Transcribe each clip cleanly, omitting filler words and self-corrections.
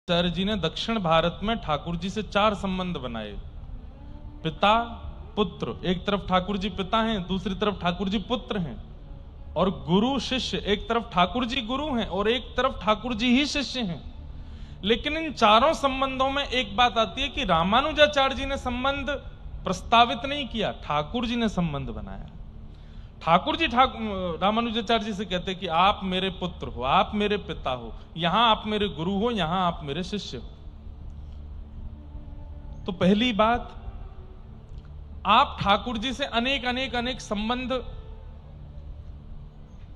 आचार्य जी ने दक्षिण भारत में ठाकुर जी से 4 संबंध बनाए। पिता पुत्र, एक तरफ ठाकुर जी पिता हैं, दूसरी तरफ ठाकुर जी पुत्र हैं, और गुरु शिष्य, एक तरफ ठाकुर जी गुरु हैं और एक तरफ ठाकुर जी ही शिष्य हैं। लेकिन इन चारों संबंधों में एक बात आती है कि रामानुजाचार्य जी ने संबंध प्रस्तावित नहीं किया, ठाकुर जी ने संबंध बनाया। ठाकुर जी रामानुजाचार्य जी से कहते कि आप मेरे पुत्र हो, आप मेरे पिता हो, यहां आप मेरे गुरु हो, यहां आप मेरे शिष्य हो। तो पहली बात, आप ठाकुर जी से अनेक अनेक अनेक संबंध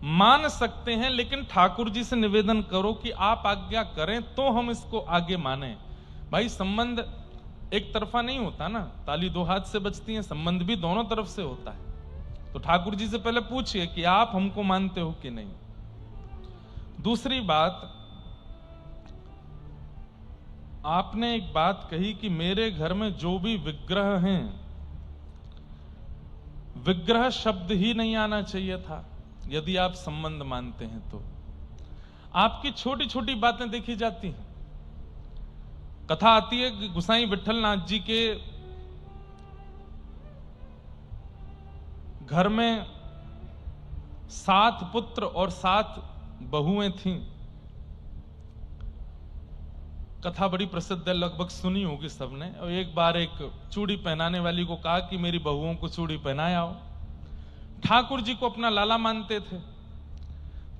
मान सकते हैं, लेकिन ठाकुर जी से निवेदन करो कि आप आज्ञा करें तो हम इसको आगे माने। भाई संबंध एक तरफा नहीं होता ना, ताली दो हाथ से बजती है, संबंध भी दोनों तरफ से होता है। तो ठाकुर जी से पहले पूछिए कि आप हमको मानते हो कि नहीं। दूसरी बात, आपने एक बात कही कि मेरे घर में जो भी विग्रह हैं, विग्रह शब्द ही नहीं आना चाहिए था यदि आप संबंध मानते हैं तो। आपकी छोटी छोटी बातें देखी जाती हैं। कथा आती है कि गुसाई विठलनाथ जी के घर में 7 पुत्र और 7 बहुएं थीं। कथा बड़ी प्रसिद्ध है, लगभग सुनी होगी सबने। और एक बार एक चूड़ी पहनाने वाली को कहा कि मेरी बहुओं को चूड़ी पहनाया हो। ठाकुर जी को अपना लाला मानते थे।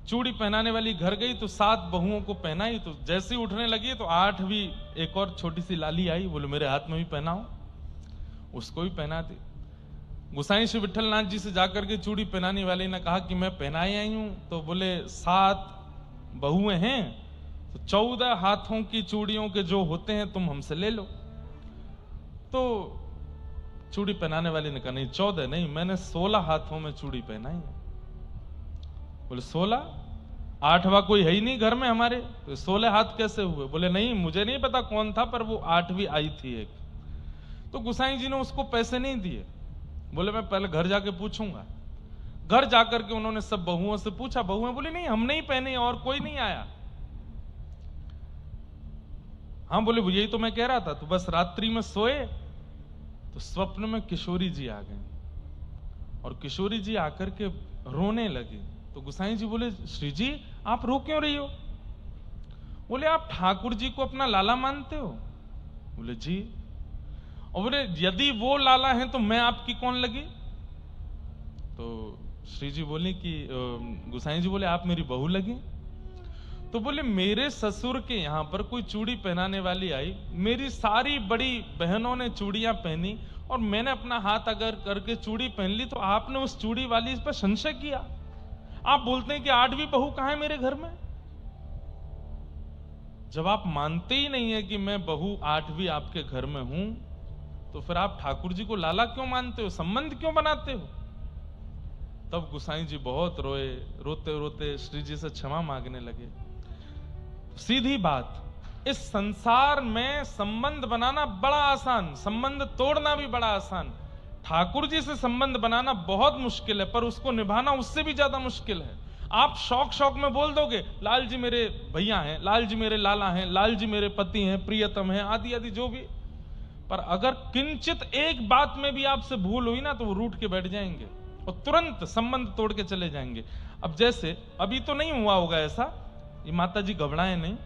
चूड़ी पहनाने वाली घर गई तो 7 बहुओं को पहनाई, तो जैसे ही उठने लगी तो 8वीं एक और छोटी सी लाली आई, बोले मेरे हाथ में भी पहनाओ, उसको भी पहना दी। गुसाई श्री विठलनाथ जी से जाकर के चूड़ी पहनाने वाले ने कहा कि मैं पहनाई आई हूं, तो बोले 7 बहुएं हैं तो 14 हाथों की चूड़ियों के जो होते हैं तुम हमसे ले लो। तो चूड़ी पहनाने वाले ने कहा नहीं 14 नहीं, मैंने 16 हाथों में चूड़ी पहनाई है। बोले 16? 8वां कोई है ही नहीं घर में हमारे, तो 16 हाथ कैसे हुए? बोले नहीं, मुझे नहीं पता कौन था, पर वो 8वीं आई थी एक। तो गुसाई जी ने उसको पैसे नहीं दिए, बोले मैं पहले घर जाके पूछूंगा। घर जाकर के उन्होंने सब बहुओं से पूछा, बहुएं बोली नहीं हमने ही पहने और कोई नहीं आया। हाँ बोले यही तो मैं कह रहा था। तो बस रात्रि में सोए तो स्वप्न में किशोरी जी आ गए और किशोरी जी आकर के रोने लगी। तो गुसाई जी बोले श्री जी आप रो क्यों रही हो? बोले आप ठाकुर जी को अपना लाला मानते हो? बोले जी। और बोले यदि वो लाला हैं तो मैं आपकी कौन लगी? तो श्री जी बोले कि गुसाई जी बोले आप मेरी बहू लगी। तो बोले मेरे ससुर के यहां पर कोई चूड़ी पहनाने वाली आई, मेरी सारी बड़ी बहनों ने चूड़ियां पहनी और मैंने अपना हाथ अगर करके चूड़ी पहन ली, तो आपने उस चूड़ी वाली पर संशय किया। आप बोलते हैं कि 8वीं बहू कहां है मेरे घर में? जब आप मानते ही नहीं है कि मैं बहू 8वीं आपके घर में हूं, तो फिर आप ठाकुर जी को लाला क्यों मानते हो, संबंध क्यों बनाते हो? तब गुसाई जी बहुत रोए, रोते रोते श्री जी से क्षमा मांगने लगे। सीधी बात, इस संसार में संबंध बनाना बड़ा आसान, संबंध तोड़ना भी बड़ा आसान। ठाकुर जी से संबंध बनाना बहुत मुश्किल है, पर उसको निभाना उससे भी ज्यादा मुश्किल है। आप शौक शौक में बोल दोगे लाल जी मेरे भैया हैं, लाल जी मेरे लाला हैं, लाल जी मेरे पति हैं, प्रियतम हैं, आदि आदि जो भी, पर अगर किंचित एक बात में भी आपसे भूल हुई ना तो वो रूठ के बैठ जाएंगे और तुरंत संबंध तोड़ के चले जाएंगे। अब जैसे अभी तो नहीं हुआ होगा ऐसा, ये माता जी घबराए नहीं,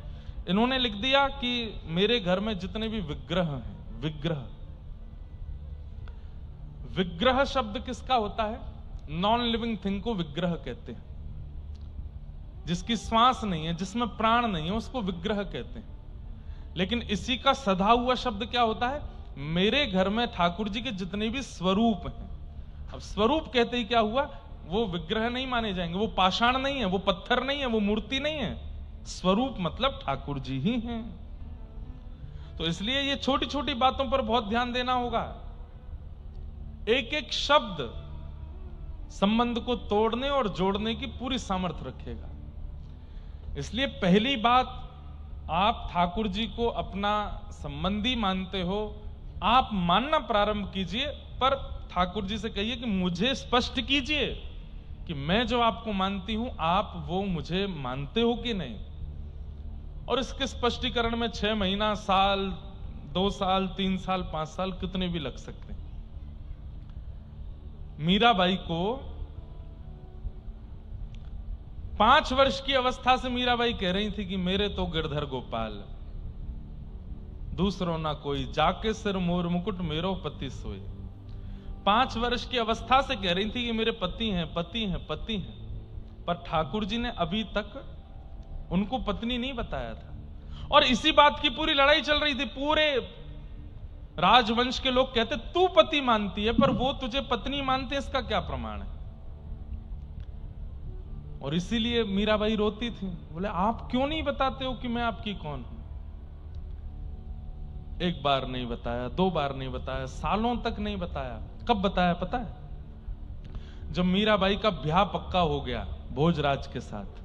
इन्होंने लिख दिया कि मेरे घर में जितने भी विग्रह हैं, विग्रह, विग्रह शब्द किसका होता है? नॉन लिविंग थिंग को विग्रह कहते हैं। जिसकी श्वास नहीं है, जिसमें प्राण नहीं है, उसको विग्रह कहते हैं। लेकिन इसी का सधा हुआ शब्द क्या होता है? मेरे घर में ठाकुर जी के जितने भी स्वरूप हैं। अब स्वरूप कहते ही क्या हुआ? वो विग्रह नहीं माने जाएंगे, वो पाषाण नहीं है, वो पत्थर नहीं है, वो मूर्ति नहीं है। स्वरूप मतलब ठाकुर जी ही हैं। तो इसलिए ये छोटी छोटी बातों पर बहुत ध्यान देना होगा। एक एक शब्द संबंध को तोड़ने और जोड़ने की पूरी सामर्थ्य रखेगा। इसलिए पहली बात, आप ठाकुर जी को अपना संबंधी मानते हो, आप मानना प्रारंभ कीजिए, पर ठाकुर जी से कहिए कि मुझे स्पष्ट कीजिए कि मैं जो आपको मानती हूं, आप वो मुझे मानते हो कि नहीं। और इसके स्पष्टीकरण में 6 महीना, साल, 2 साल, 3 साल, 5 साल कितने भी लग सकते हैं। मीराबाई को 5 वर्ष की अवस्था से मीराबाई कह रही थी कि मेरे तो गिरधर गोपाल, दूसरो ना कोई, जाके सिर मोर मुकुट मेरो पति सोए। 5 वर्ष की अवस्था से कह रही थी कि मेरे पति हैं, पति हैं, पति हैं। पर ठाकुर जी ने अभी तक उनको पत्नी नहीं बताया था। और इसी बात की पूरी लड़ाई चल रही थी। पूरे राजवंश के लोग कहते तू पति मानती है, पर वो तुझे पत्नी मानते हैं, इसका क्या प्रमाण है। और इसीलिए मीराबाई रोती थी, बोले आप क्यों नहीं बताते हो कि मैं आपकी कौन हूं। 1 बार नहीं बताया, 2 बार नहीं बताया, सालों तक नहीं बताया। कब बताया पता है? जब मीराबाई का ब्याह पक्का हो गया भोजराज के साथ,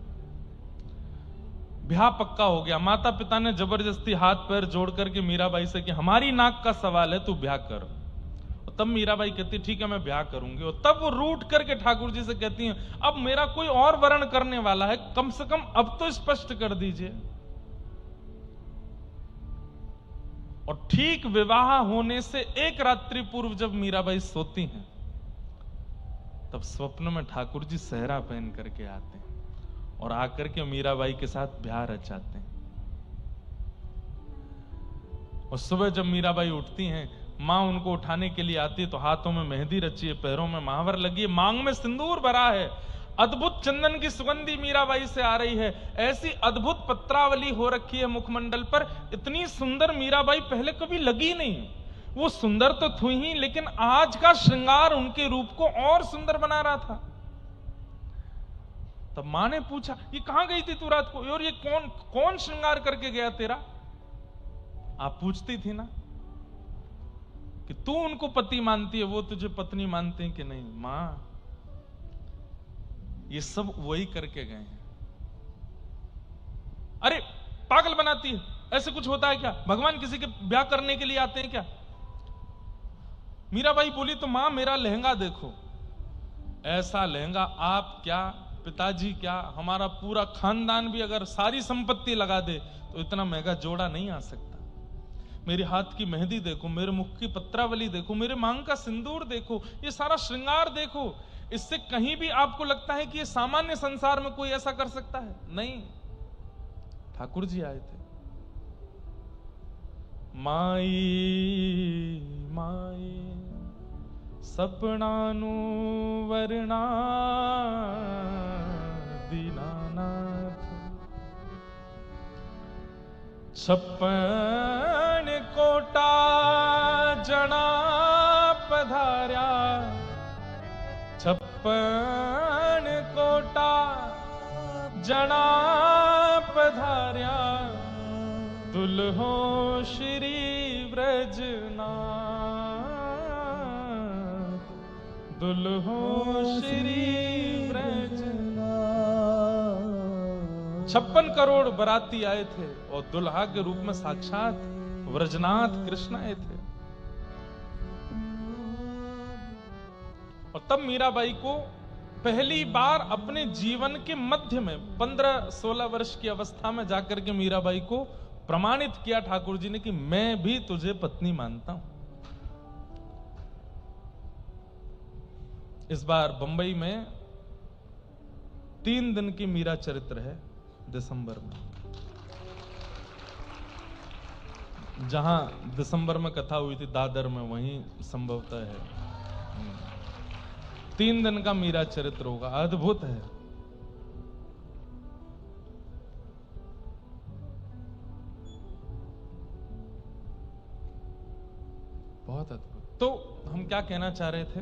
ब्याह पक्का हो गया, माता पिता ने जबरदस्ती हाथ पैर जोड़ करके मीराबाई से कि हमारी नाक का सवाल है, तू ब्याह कर। और तब मीराबाई कहती ठीक है मैं ब्याह करूंगी। और तब वो रूठ करके ठाकुर जी से कहती हैं अब मेरा कोई और वर्ण करने वाला है, कम से कम अब तो स्पष्ट कर दीजिए। और ठीक विवाह होने से 1 रात्रि पूर्व जब मीराबाई सोती हैं, तब स्वप्न में ठाकुर जी सेहरा पहन करके आते हैं और आकर के मीराबाई के साथ ब्याह रचाते हैं। और सुबह जब मीराबाई उठती हैं, मां उनको उठाने के लिए आती है तो हाथों में मेहंदी रची है, पैरों में महावर लगी है, मांग में सिंदूर भरा है, अद्भुत चंदन की सुगंधी मीराबाई से आ रही है, ऐसी अद्भुत पत्रावली हो रखी है मुखमंडल पर। इतनी सुंदर मीराबाई पहले कभी लगी नहीं। वो सुंदर तो थी ही, लेकिन आज का श्रृंगार उनके रूप को और सुंदर बना रहा था। तब मां ने पूछा ये कहां गई थी तू रात को, और ये कौन श्रृंगार करके गया तेरा। आप पूछती थी ना कि तू उनको पति मानती है, वो तुझे पत्नी मानते हैं कि नहीं। मां ये सब वही करके गए हैं। अरे पागल बनाती है, ऐसे कुछ होता है क्या, भगवान किसी के ब्याह करने के लिए आते हैं क्या। मीराबाई बोली तो मां मेरा लहंगा देखो, ऐसा लहंगा आप क्या, पिताजी क्या, हमारा पूरा खानदान भी अगर सारी संपत्ति लगा दे तो इतना महंगा जोड़ा नहीं आ सकता। मेरे हाथ की मेहंदी देखो, मेरे मुख की पत्रावली देखो, मेरे मांग का सिंदूर देखो, ये सारा श्रृंगार देखो। इससे कहीं भी आपको लगता है कि ये सामान्य संसार में कोई ऐसा कर सकता है? नहीं, ठाकुर जी आए थे। माई माई सपनानु वरना दीनानाथ, 56 कोटा जना पधार्या, 56 कोटा जना पधार्या, दुल्हो श्री व्रजनाथ, दुल्हो श्री व्रजनाथ। 56 करोड़ बराती आए थे और दुल्हा के रूप में साक्षात व्रजनाथ कृष्ण आए थे। और तब मीराबाई को पहली बार अपने जीवन के मध्य में 15-16 वर्ष की अवस्था में जाकर के मीराबाई को प्रमाणित किया ठाकुर जी ने कि मैं भी तुझे पत्नी मानता हूं। इस बार बंबई में 3 दिन की मीरा चरित्र है दिसंबर में। जहां दिसंबर में कथा हुई थी दादर में, वहीं संभवतः है। 3 दिन का मीरा चरित्र होगा, अद्भुत है। बहुत अद्भुत। तो हम क्या कहना चाह रहे थे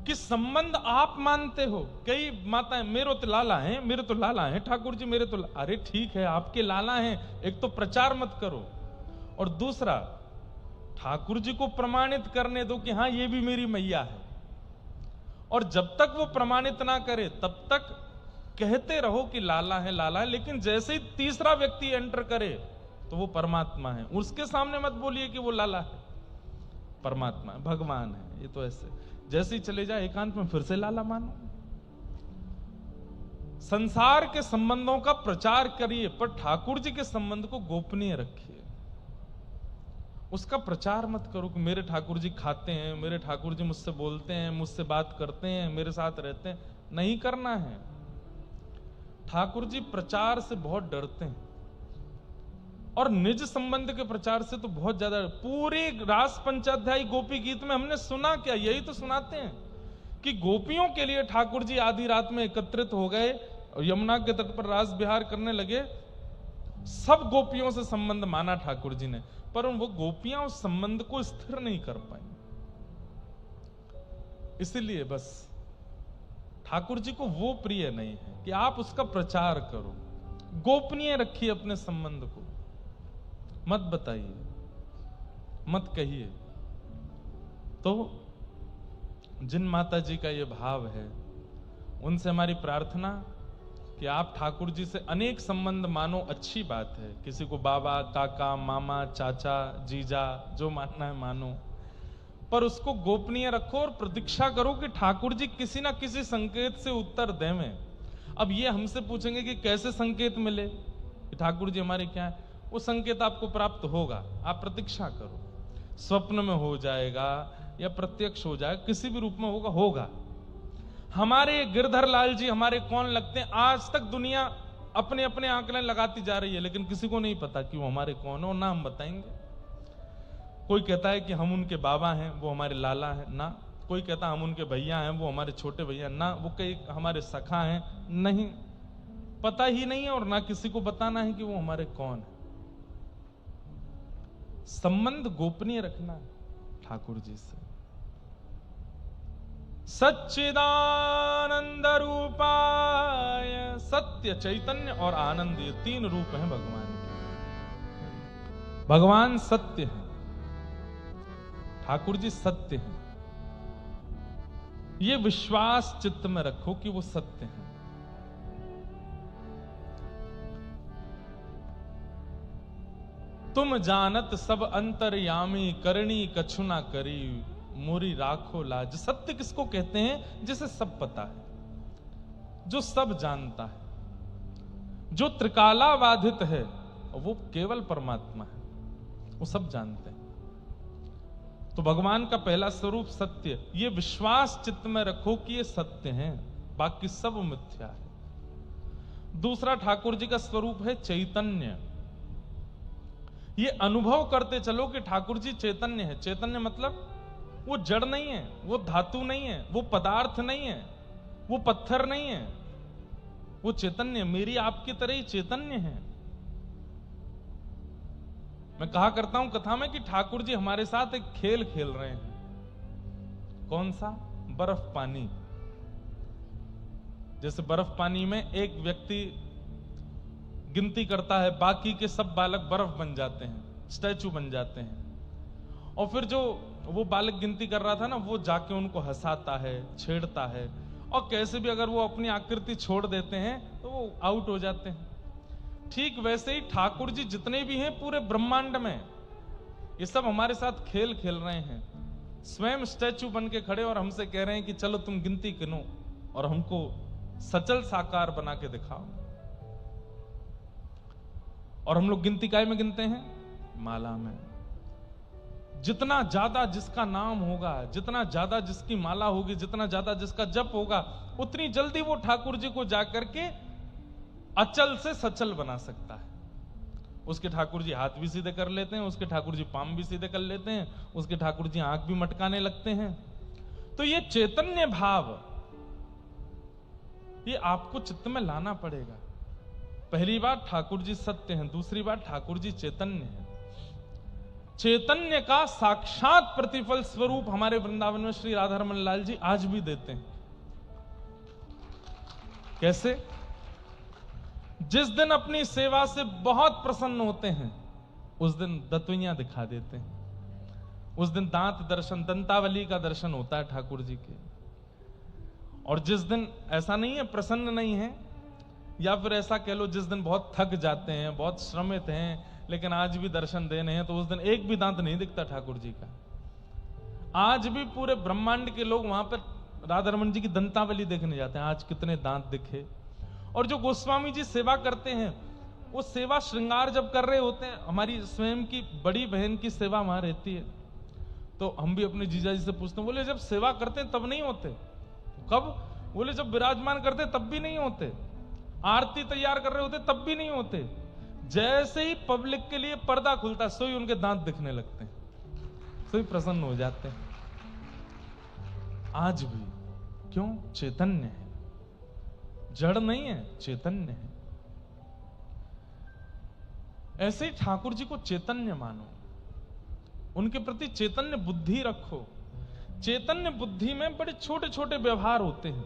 कि संबंध आप मानते हो। कई माताएं मेरे तो लाला हैं, मेरे तो लाला हैं ठाकुर जी, मेरे तो अरे ठीक है आपके लाला हैं, एक तो प्रचार मत करो, और दूसरा ठाकुर जी को प्रमाणित करने दो कि हां ये भी मेरी मैया है। और जब तक वो प्रमाणित ना करे तब तक कहते रहो कि लाला है लाला है, लेकिन जैसे ही तीसरा व्यक्ति एंटर करे तो वो परमात्मा है, उसके सामने मत बोलिए कि वो लाला है, परमात्मा है, भगवान है। ये तो ऐसे जैसे ही चले जाए एकांत में फिर से लाला मानो। संसार के संबंधों का प्रचार करिए, पर ठाकुर जी के संबंध को गोपनीय रखिए। उसका प्रचार मत करो कि मेरे ठाकुर जी खाते हैं, मेरे ठाकुर जी मुझसे बोलते हैं, मुझसे बात करते हैं, मेरे साथ रहते हैं। नहीं करना है। ठाकुर जी प्रचार से बहुत डरते हैं और निज संबंध के प्रचार से तो बहुत ज्यादा। पूरी रास पंचाध्यायी गोपी गीत में हमने सुना क्या? यही तो सुनाते हैं कि गोपियों के लिए ठाकुर जी आधी रात में एकत्रित हो गए और यमुना के तट पर रास विहार करने लगे। सब गोपियों से संबंध माना ठाकुर जी ने, पर वो गोपियां उस संबंध को स्थिर नहीं कर पाई। इसलिए बस ठाकुर जी को वो प्रिय नहीं है कि आप उसका प्रचार करो। गोपनीय रखिए अपने संबंध को, मत बताइए, मत कहिए। तो जिन माता जी का ये भाव है, उनसे हमारी प्रार्थना कि आप ठाकुर जी से अनेक संबंध मानो, अच्छी बात है। किसी को बाबा, काका, मामा, चाचा, जीजा, जो मानना है मानो, पर उसको गोपनीय रखो और प्रतीक्षा करो कि ठाकुर जी किसी ना किसी संकेत से उत्तर देवें। अब ये हमसे पूछेंगे कि कैसे संकेत मिले कि ठाकुर जी हमारे क्या है, वो संकेत आपको प्राप्त होगा। आप प्रतीक्षा करो, स्वप्न में हो जाएगा या प्रत्यक्ष हो जाएगा, किसी भी रूप में होगा होगा। हमारे गिरधर लाल जी हमारे कौन लगते हैं? आज तक दुनिया अपने अपने आंकड़े लगाती जा रही है, लेकिन किसी को नहीं पता कि वो हमारे कौन हो, ना हम बताएंगे। कोई कहता है कि हम उनके बाबा हैं, वो हमारे लाला हैं, ना। कोई कहता है हम उनके भैया हैं, वो हमारे छोटे भैया, ना। वो कई हमारे सखा हैं, नहीं। पता ही नहीं है और ना किसी को बताना है कि वो हमारे कौन है। संबंध गोपनीय रखना है ठाकुर जी से। सच्चिदानंद रूपाय, सत्य, चैतन्य और आनंद, ये तीन रूप हैं भगवान के। भगवान सत्य है, ठाकुर जी सत्य हैं। ये विश्वास चित्त में रखो कि वो सत्य हैं। तुम जानत सब अंतर्यामी, करनी कछु ना करी, मोरी राखो लाज। सत्य किसको कहते हैं? जिसे सब पता है, जो सब जानता है, जो त्रिकालाबाधित है, वो केवल परमात्मा है, वो सब जानते हैं। तो भगवान का पहला स्वरूप सत्य। ये विश्वास चित्त में रखो कि ये सत्य हैं, बाकी सब मिथ्या है। दूसरा ठाकुर जी का स्वरूप है चैतन्य। ये अनुभव करते चलो कि ठाकुर जी चैतन्य है। चैतन्य मतलब वो जड़ नहीं है, वो धातु नहीं है, वो पदार्थ नहीं है, वो पत्थर नहीं है, वो चैतन्य मेरी आपकी तरह ही चैतन्य है। मैं कहा करता हूं कथा में कि ठाकुर जी हमारे साथ एक खेल खेल रहे हैं। कौन सा? बर्फ पानी। जैसे बर्फ पानी में एक व्यक्ति गिनती करता है, बाकी के सब बालक बर्फ बन जाते हैं, स्टैचू बन जाते हैं। और फिर जो वो बालक गिनती कर रहा था ना, वो जाके उनको हंसाता है, छेड़ता है, और कैसे भी अगर वो अपनी आकृति छोड़ देते हैं तो वो आउट हो जाते हैं। ठीक वैसे ही ठाकुर जी जितने भी हैं पूरे ब्रह्मांड में, ये सब हमारे साथ खेल खेल रहे हैं। स्वयं स्टैचू बन के खड़े और हमसे कह रहे हैं कि चलो तुम गिनती गिनो और हमको सचल साकार बना के दिखाओ। और हम लोग गिनती काय में गिनते हैं? माला में। जितना ज्यादा जिसका नाम होगा, जितना ज्यादा जिसकी माला होगी, जितना ज्यादा जिसका जप होगा, उतनी जल्दी वो ठाकुर जी को जाकर के अचल से सचल बना सकता है। उसके ठाकुर जी हाथ भी सीधे कर लेते हैं, उसके ठाकुर जी पांव भी सीधे कर लेते हैं, उसके ठाकुर जी आंख भी मटकाने लगते हैं। तो ये चैतन्य भाव, ये आपको चित्त में लाना पड़ेगा। पहली बात ठाकुर जी सत्य हैं, दूसरी बात ठाकुर जी चैतन्य हैं। चैतन्य का साक्षात प्रतिफल स्वरूप हमारे वृंदावन में श्री राधारमण लाल जी आज भी देते हैं। कैसे? जिस दिन अपनी सेवा से बहुत प्रसन्न होते हैं, उस दिन दतुइयां दिखा देते हैं। उस दिन दांत दर्शन, दंतावली का दर्शन होता है ठाकुर जी के। और जिस दिन ऐसा नहीं है, प्रसन्न नहीं है, या फिर ऐसा कह लो जिस दिन बहुत थक जाते हैं, बहुत श्रमित हैं, लेकिन आज भी दर्शन देने हैं, तो उस दिन एक भी दांत नहीं दिखता ठाकुर जी का। आज भी पूरे ब्रह्मांड के लोग वहां पर राधारमण जी की दंतावली देखने जाते हैं, आज कितने दांत दिखे। और जो गोस्वामी जी सेवा करते हैं, वो सेवा श्रृंगार जब कर रहे होते हैं, हमारी स्वयं की बड़ी बहन की सेवा वहां रहती है, तो हम भी अपने जीजा जी से पूछते हैं, बोले जब सेवा करते हैं तब नहीं होते? कब? बोले जब विराजमान करते तब भी नहीं होते, आरती तैयार कर रहे होते तब भी नहीं होते, जैसे ही पब्लिक के लिए पर्दा खुलता सोई उनके दांत दिखने लगते हैं, सोई प्रसन्न हो जाते हैं। आज भी क्यों? चैतन्य है, जड़ नहीं है, चैतन्य है। ऐसे ही ठाकुर जी को चैतन्य मानो, उनके प्रति चैतन्य बुद्धि रखो। चैतन्य बुद्धि में बड़े छोटे छोटे व्यवहार होते हैं,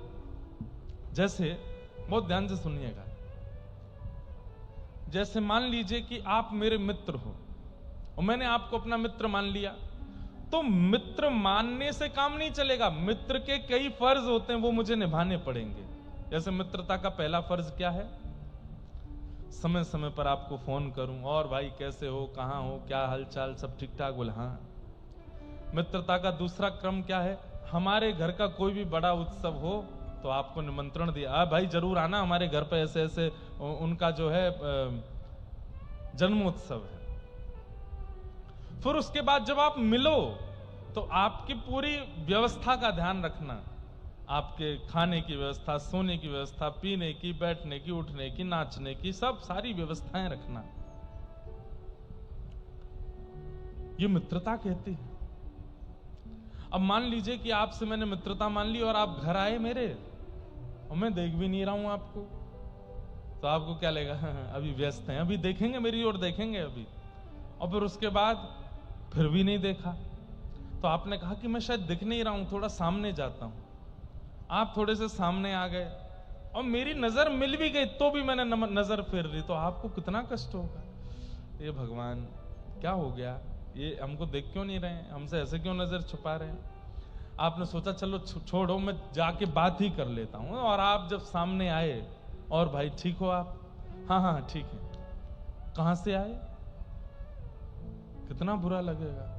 जैसे बहुत ध्यान से सुनिएगा, जैसे मान लीजिए कि आप मेरे मित्र हो और मैंने आपको अपना मित्र मान लिया, तो मित्र मानने से काम नहीं चलेगा, मित्र के कई फर्ज होते हैं, वो मुझे निभाने पड़ेंगे। जैसे मित्रता का पहला फर्ज क्या है? समय समय पर आपको फोन करूं, और भाई कैसे हो, कहां हो, क्या हालचाल, सब ठीक ठाक? बोले हाँ। मित्रता का दूसरा क्रम क्या है? हमारे घर का कोई भी बड़ा उत्सव हो तो आपको निमंत्रण दिया, भाई जरूर आना हमारे घर पे, ऐसे ऐसे उनका जो है जन्मोत्सव है। फिर उसके बाद जब आप मिलो तो आपकी पूरी व्यवस्था का ध्यान रखना, आपके खाने की व्यवस्था, सोने की व्यवस्था, पीने की, बैठने की, उठने की, नाचने की, सब सारी व्यवस्थाएं रखना। ये मित्रता कहती है। अब मान लीजिए कि आपसे मैंने मित्रता मान ली और आप घर आए मेरे, और मैं देख भी नहीं रहा हूं आपको, तो आपको क्या लगेगा? अभी व्यस्त हैं, अभी देखेंगे, मेरी ओर देखेंगे अभी। और फिर उसके बाद फिर भी नहीं देखा, तो आपने कहा कि मैं शायद दिख नहीं रहा हूं, थोड़ा सामने जाता हूं। आप थोड़े से सामने आ गए और मेरी नजर मिल भी गई तो भी मैंने नजर फेर ली, तो आपको कितना कष्ट होगा? ये भगवान क्या हो गया, ये हमको देख क्यों नहीं रहे हैं, हमसे ऐसे क्यों नजर छुपा रहे हैं? आपने सोचा चलो छोड़ो, मैं जाके बात ही कर लेता हूं, और आप जब सामने आए, और भाई ठीक हो आप? हाँ हाँ ठीक है। कहां से आए? कितना बुरा लगेगा।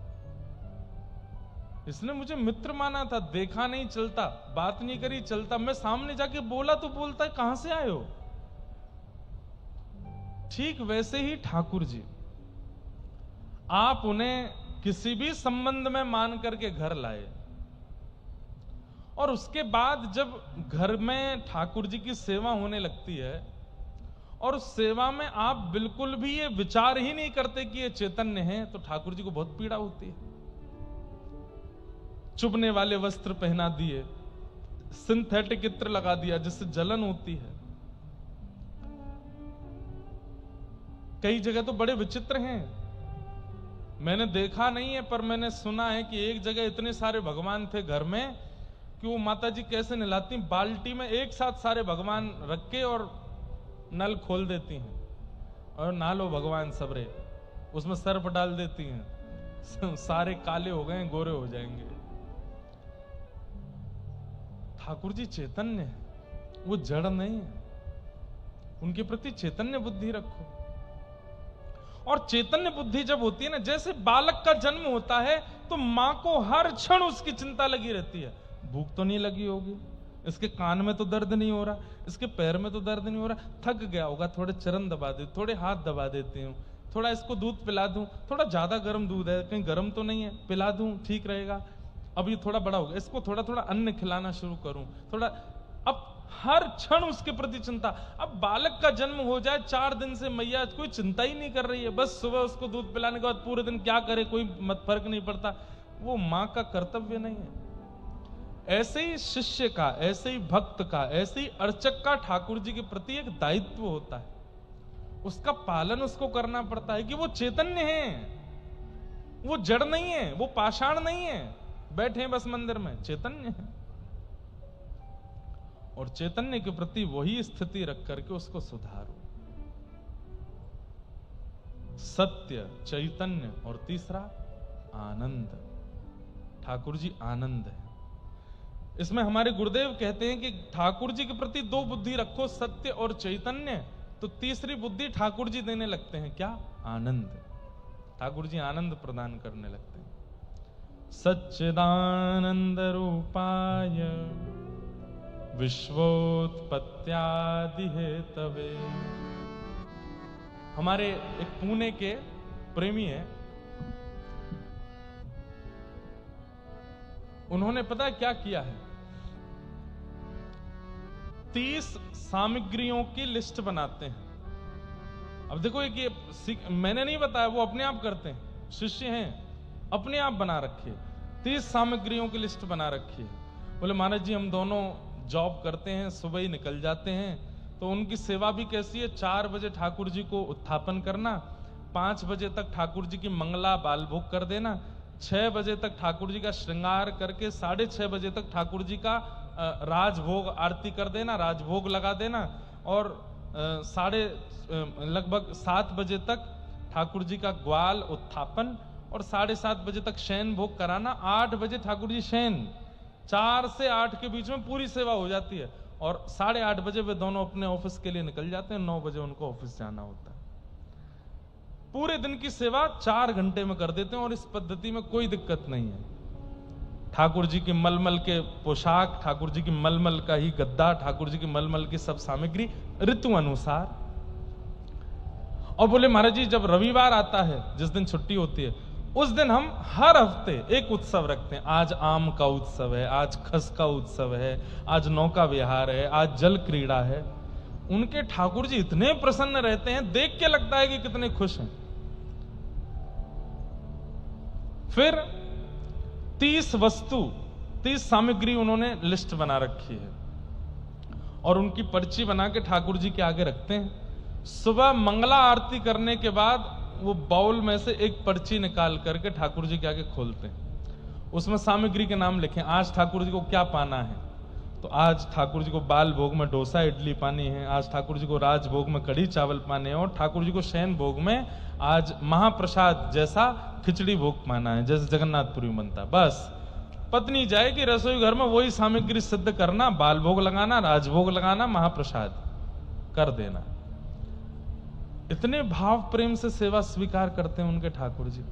इसने मुझे मित्र माना था, देखा नहीं चलता, बात नहीं करी चलता, मैं सामने जाके बोला तो बोलता है कहां से आए हो? ठीक वैसे ही ठाकुर जी, आप उन्हें किसी भी संबंध में मान करके घर लाए, और उसके बाद जब घर में ठाकुर जी की सेवा होने लगती है, और उस सेवा में आप बिल्कुल भी ये विचार ही नहीं करते कि ये चैतन्य है, तो ठाकुर जी को बहुत पीड़ा होती है। चुभने वाले वस्त्र पहना दिए, सिंथेटिक इत्र लगा दिया जिससे जलन होती है। कई जगह तो बड़े विचित्र हैं, मैंने देखा नहीं है पर मैंने सुना है कि एक जगह इतने सारे भगवान थे घर में कि वो माता जी कैसे नहलाती, बाल्टी में एक साथ सारे भगवान रख के और नल खोल देती हैं, और नहा लो भगवान सबरे, उसमें सर्फ डाल देती हैं, सारे काले हो गए, गोरे हो जाएंगे। ठाकुर जी चैतन्य है, वो जड़ नहीं है, उनके प्रति चैतन्य बुद्धि रखो। और चैतन्य बुद्धि जब होती है ना, जैसे बालक का जन्म होता है तो मां को हर क्षण उसकी चिंता लगी रहती है, भूख तो नहीं लगी होगी, इसके कान में तो दर्द नहीं हो रहा, इसके पैर में तो दर्द नहीं हो रहा, थक गया होगा, थोड़े चरण दबा दे, थोड़े हाथ दबा देती हूँ, थोड़ा इसको दूध पिला दूं, थोड़ा ज्यादा गर्म दूध है, कहीं गर्म तो नहीं है, पिला दूं, ठीक रहेगा। अब ये थोड़ा बड़ा हो गया, इसको थोड़ा थोड़ा अन्न खिलाना शुरू करूं, थोड़ा। अब हर क्षण उसके प्रति चिंता। अब बालक का जन्म हो जाए 4 दिन से मैया कोई चिंता ही नहीं कर रही है, बस सुबह उसको दूध पिलाने के बाद पूरे दिन क्या करे कोई फर्क नहीं पड़ता, वो मां का कर्तव्य नहीं है। ऐसे ही शिष्य का, ऐसे ही भक्त का, ऐसे ही अर्चक का ठाकुर जी के प्रति एक दायित्व होता है, उसका पालन उसको करना पड़ता है कि वो चैतन्य है, वो जड़ नहीं है, वो पाषाण नहीं है, बैठे बस मंदिर में, चैतन्य है। और चैतन्य के प्रति वही स्थिति रख करके उसको सुधारो। सत्य, चैतन्य, और तीसरा आनंद। ठाकुर जी आनंद है। इसमें हमारे गुरुदेव कहते हैं कि ठाकुर जी के प्रति 2 बुद्धि रखो, सत्य और चैतन्य, तो तीसरी बुद्धि ठाकुर जी देने लगते हैं, क्या? आनंद। ठाकुर जी आनंद प्रदान करने लगते हैं। सच्चिदानंद रूपाय विश्वोत्पत्त्यादि हेतवे। हमारे एक पुणे के प्रेमी हैं, उन्होंने पता है क्या किया है? 30 सामग्रियों की लिस्ट बनाते हैं। अब देखो एक ये मैंने नहीं बताया, वो अपने आप करते हैं, शिष्य हैं, अपने आप बना रखी है। 30 सामग्रियों की लिस्ट बना रखी है। बोले महाराज जी हम दोनों जॉब करते हैं, सुबह ही निकल जाते हैं, तो उनकी सेवा भी कैसी है? 4 बजे ठाकुर जी को उत्थापन करना, 5 बजे तक ठाकुर जी की मंगला बाल भोग कर देना, 6 बजे तक ठाकुर जी का श्रृंगार करके 6:30 बजे तक ठाकुर जी का राजभोग आरती कर देना, राजभोग लगा देना, और लगभग 7 बजे तक ठाकुर जी का ग्वाल उत्थापन, और 7:30 बजे तक शयन भोग कराना। 8 बजे ठाकुर जी शयन, 4 से 8 के बीच में पूरी सेवा हो जाती है, और 8:30 बजे वे दोनों अपने ऑफिस के लिए निकल जाते हैं। 9 बजे उनको ऑफिस जाना होता है। पूरे दिन की सेवा 4 घंटे में कर देते हैं, और इस पद्धति में कोई दिक्कत नहीं है। ठाकुर जी की मलमल के पोशाक, ठाकुर जी की मलमल का ही गद्दा, ठाकुर जी की मलमल की सब सामग्री ऋतु अनुसार। और बोले महाराज जी जब रविवार आता है, जिस दिन छुट्टी होती है, उस दिन हम हर हफ्ते एक उत्सव रखते हैं। आज आम का उत्सव है, आज खस का उत्सव है, आज नौका विहार है, आज जल क्रीड़ा है। उनके ठाकुर जी इतने प्रसन्न रहते हैं, देख के लगता है कि कितने खुश हैं। फिर 30 सामग्री उन्होंने लिस्ट बना रखी है, और उनकी पर्ची बना के ठाकुर जी के आगे रखते हैं। सुबह मंगला आरती करने के बाद वो बाउल में से एक पर्ची निकाल करके ठाकुर जी के आगे खोलते हैं। उसमें सामग्री के नाम लिखें, आज ठाकुर जी को क्या पाना है। तो आज ठाकुर जी को बाल भोग में डोसा इडली पानी है, आज ठाकुर जी को राज भोग में कढ़ी चावल पाने हैं, और ठाकुर जी को शयन भोग में आज महाप्रसाद जैसा खिचड़ी भोग पाना है, जैसे जगन्नाथपुरी में बनता। बस पत्नी जाएगी रसोई घर में, वही सामग्री सिद्ध करना, बाल भोग लगाना, राजभोग लगाना, महाप्रसाद कर देना। इतने भाव प्रेम से सेवा स्वीकार करते हैं उनके ठाकुर जी।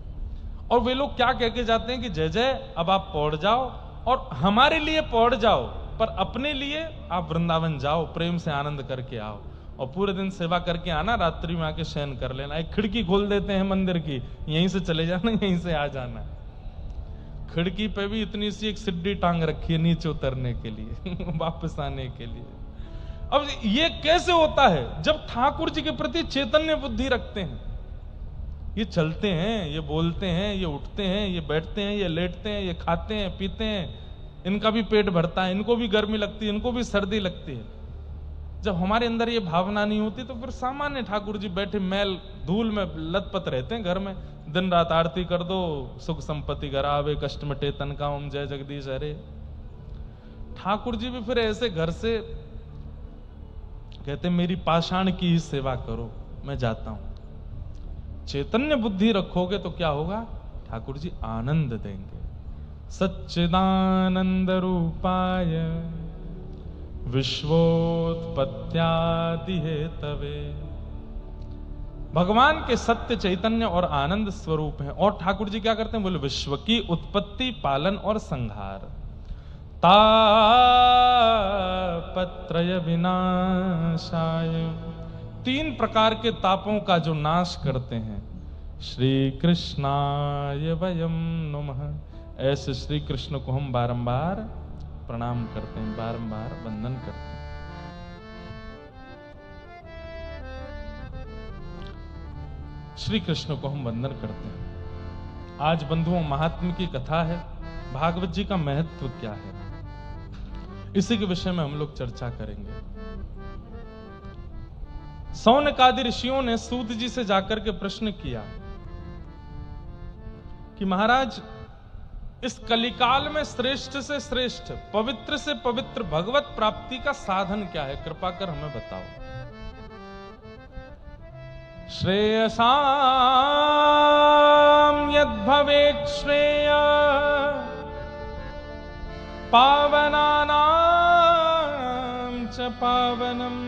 और वे लोग क्या कह के जाते हैं कि जय जय अब आप पौड़ जाओ, और हमारे लिए पौड़ जाओ, पर अपने लिए आप वृंदावन जाओ, प्रेम से आनंद करके आओ, और पूरे दिन सेवा करके आना, रात्रि में आके शयन कर लेना। एक खिड़की खोल देते हैं मंदिर की, यहीं से चले जाना, यहीं से आ जाना। खिड़की पे भी इतनी सी एक सिड्डी टांग रखी है नीचे उतरने के लिए वापस आने के लिए। अब ये कैसे होता है? जब ठाकुर जी के प्रति चैतन्य बुद्धि रखते हैं। ये चलते हैं, ये बोलते हैं, ये उठते हैं, ये बैठते हैं, ये लेटते हैं, ये खाते हैं, पीते हैं, इनका भी पेट भरता है, इनको भी गर्मी लगती है, इनको भी सर्दी लगती है। जब हमारे अंदर ये भावना नहीं होती तो फिर सामान्य ठाकुर जी बैठे मैल धूल में लथपथ रहते हैं घर में। दिन रात आरती कर दो, सुख संपत्ति घर आवे, कष्ट मिटे तन का, ओम जय जगदीश हरे। ठाकुर जी भी फिर ऐसे घर से कहते मेरी पाषाण की ही सेवा करो, मैं जाता हूं। चैतन्य बुद्धि रखोगे तो क्या होगा? ठाकुर जी आनंद देंगे। सच्चिदानंद रूपाय विश्वोत्पत्त्यादि हेतवे। भगवान के सत्य चैतन्य और आनंद स्वरूप हैं। और ठाकुर जी क्या करते हैं? बोले विश्व की उत्पत्ति, पालन और संहार। तापत्रय विनाशाय, 3 प्रकार के तापों का जो नाश करते हैं। श्री कृष्णाय वयम नमः। ऐसे श्री कृष्ण को हम बारंबार प्रणाम करते हैं, बारंबार वंदन करते हैं। श्री कृष्ण को हम वंदन करते हैं। आज बंधुओं महात्म्य की कथा है, भागवत जी का महत्व क्या है, इसी के विषय में हम लोग चर्चा करेंगे। सौनकादि ऋषियों ने सूत जी से जाकर के प्रश्न किया कि महाराज इस कलिकाल में श्रेष्ठ से श्रेष्ठ, पवित्र से पवित्र भगवत प्राप्ति का साधन क्या है? कृपा कर हमें बताओ। श्रेयसाम यद भवेत् श्रेय पावनानां च पावनम्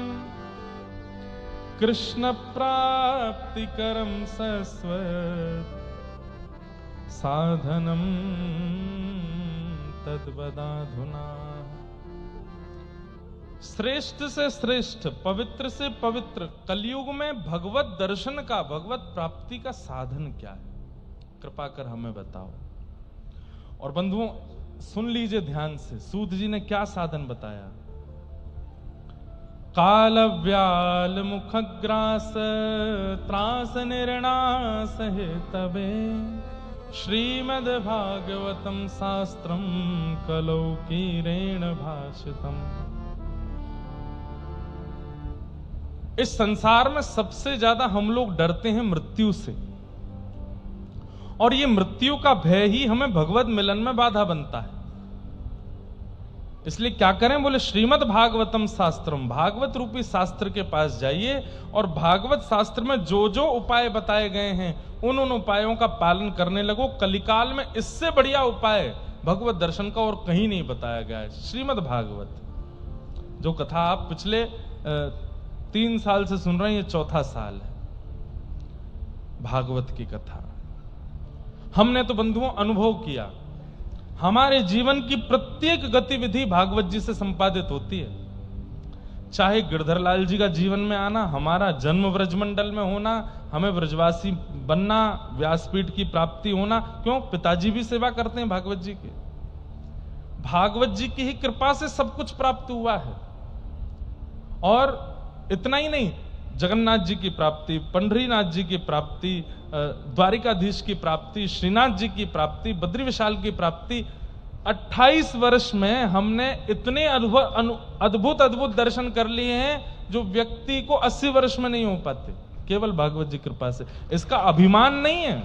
कृष्ण प्राप्तिकरं सस्वत् साधनम् तद्वदाधुना। श्रेष्ठ से श्रेष्ठ, पवित्र से पवित्र कलयुग में भगवत दर्शन का, भगवत प्राप्ति का साधन क्या है? कृपा कर हमें बताओ। और बंधुओं सुन लीजिए ध्यान से, सूत जी ने क्या साधन बताया। काल व्याल मुखग्रास त्रास निर्णास है तबे, श्रीमद् भागवतम शास्त्रम कलौ कीरेण भाषितम। इस संसार में सबसे ज्यादा हम लोग डरते हैं मृत्यु से, और ये मृत्यु का भय ही हमें भगवत मिलन में बाधा बनता है। इसलिए क्या करें? बोले श्रीमद् भागवतम शास्त्रम, भागवत रूपी शास्त्र के पास जाइए और भागवत शास्त्र में जो जो उपाय बताए गए हैं उन उन उपायों का पालन करने लगो। कलिकाल में इससे बढ़िया उपाय भगवत दर्शन का और कहीं नहीं बताया गया है। श्रीमद् भागवत, जो कथा आप पिछले 3 साल से सुन रहे हैं, ये 4था साल है भागवत की कथा। हमने तो बंधुओं अनुभव किया, हमारे जीवन की प्रत्येक गतिविधि भागवत जी से संपादित होती है। चाहे गिरधरलाल जी का जीवन में आना, हमारा जन्म ब्रजमंडल में होना, हमें ब्रजवासी बनना, व्यासपीठ की प्राप्ति होना, क्यों? पिताजी भी सेवा करते हैं भागवत जी के। भागवत जी की ही कृपा से सब कुछ प्राप्त हुआ है। और इतना ही नहीं, जगन्नाथ जी की प्राप्ति, पंढरीनाथ जी की प्राप्ति, द्वारिकाधीश की प्राप्ति, श्रीनाथ जी की प्राप्ति, बद्री विशाल की प्राप्ति। 28 वर्ष में हमने इतने अद्भुत अद्भुत दर्शन कर लिए हैं जो व्यक्ति को 80 वर्ष में नहीं हो पाते, केवल भागवत जी कृपा से। इसका अभिमान नहीं है,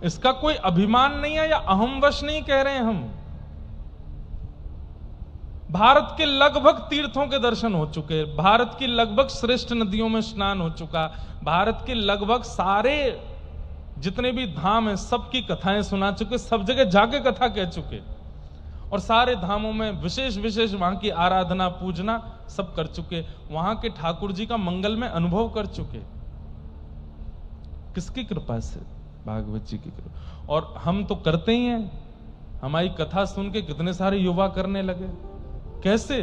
इसका कोई अभिमान नहीं है या अहमवश नहीं कह रहे हैं हम। भारत के लगभग तीर्थों के दर्शन हो चुके, भारत की लगभग श्रेष्ठ नदियों में स्नान हो चुका, भारत के लगभग सारे जितने भी धाम हैं सबकी कथाएं सुना चुके, सब जगह जाके कथा कह चुके, और सारे धामों में विशेष विशेष वहां की आराधना पूजना सब कर चुके, वहां के ठाकुर जी का मंगल में अनुभव कर चुके। किसकी कृपा से? भागवत जी की कृपा। और हम तो करते ही हैं। हमारी कथा सुन के कितने सारे युवा करने लगे। कैसे?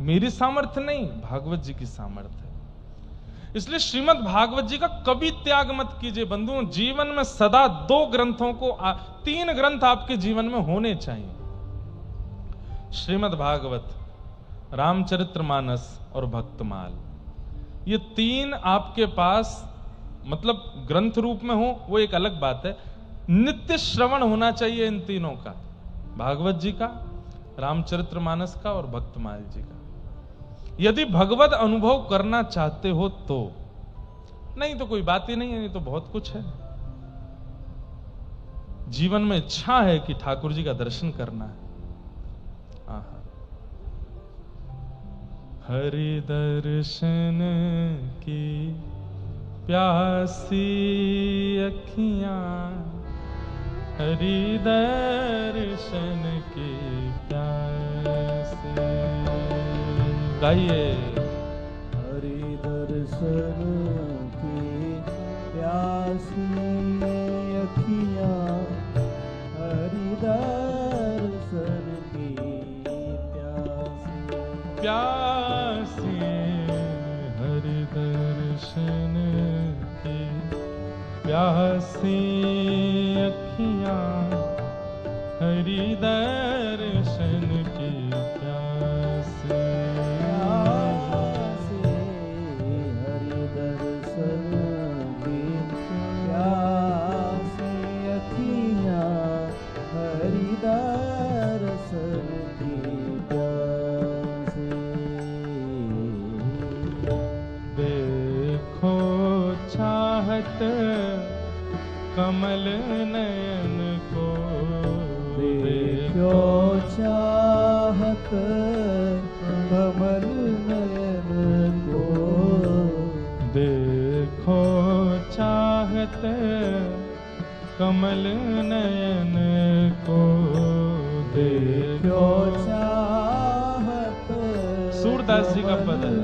मेरी सामर्थ्य नहीं, भागवत जी की सामर्थ्य है। इसलिए श्रीमद् भागवत जी का कभी त्याग मत कीजिए बंधुओं। जीवन में सदा 2 ग्रंथों को 3 ग्रंथ आपके जीवन में होने चाहिए। श्रीमद् भागवत, रामचरितमानस और भक्तमाल, ये 3 आपके पास मतलब ग्रंथ रूप में हो वो एक अलग बात है। नित्य श्रवण होना चाहिए इन तीनों का, भागवत जी का, रामचरितमानस का और भक्तमाल जी का। यदि भगवत अनुभव करना चाहते हो तो, नहीं तो कोई बात ही नहीं है, नहीं तो बहुत कुछ है। जीवन में इच्छा है कि ठाकुर जी का दर्शन करना है। हरि दर्शन की प्यासी अखियां, हरि दर्शन की प्यासी। गाइए। हरि दर्शन की प्यासी अखियां, हरि दर्शन की प्यासी प्यासी, हरि दर्शन की प्यासी अखियां, हरि दर्शन की प्यासी। हरि दर्शन की प्यासी अखियां, हरि दर्शन की प्यासी। देखो चाहत कमल नयन को, देखो चाहत कमल नयन को, देखो चाहत कमल नयन को, देखो चाहत। सूरदास जी का पद है।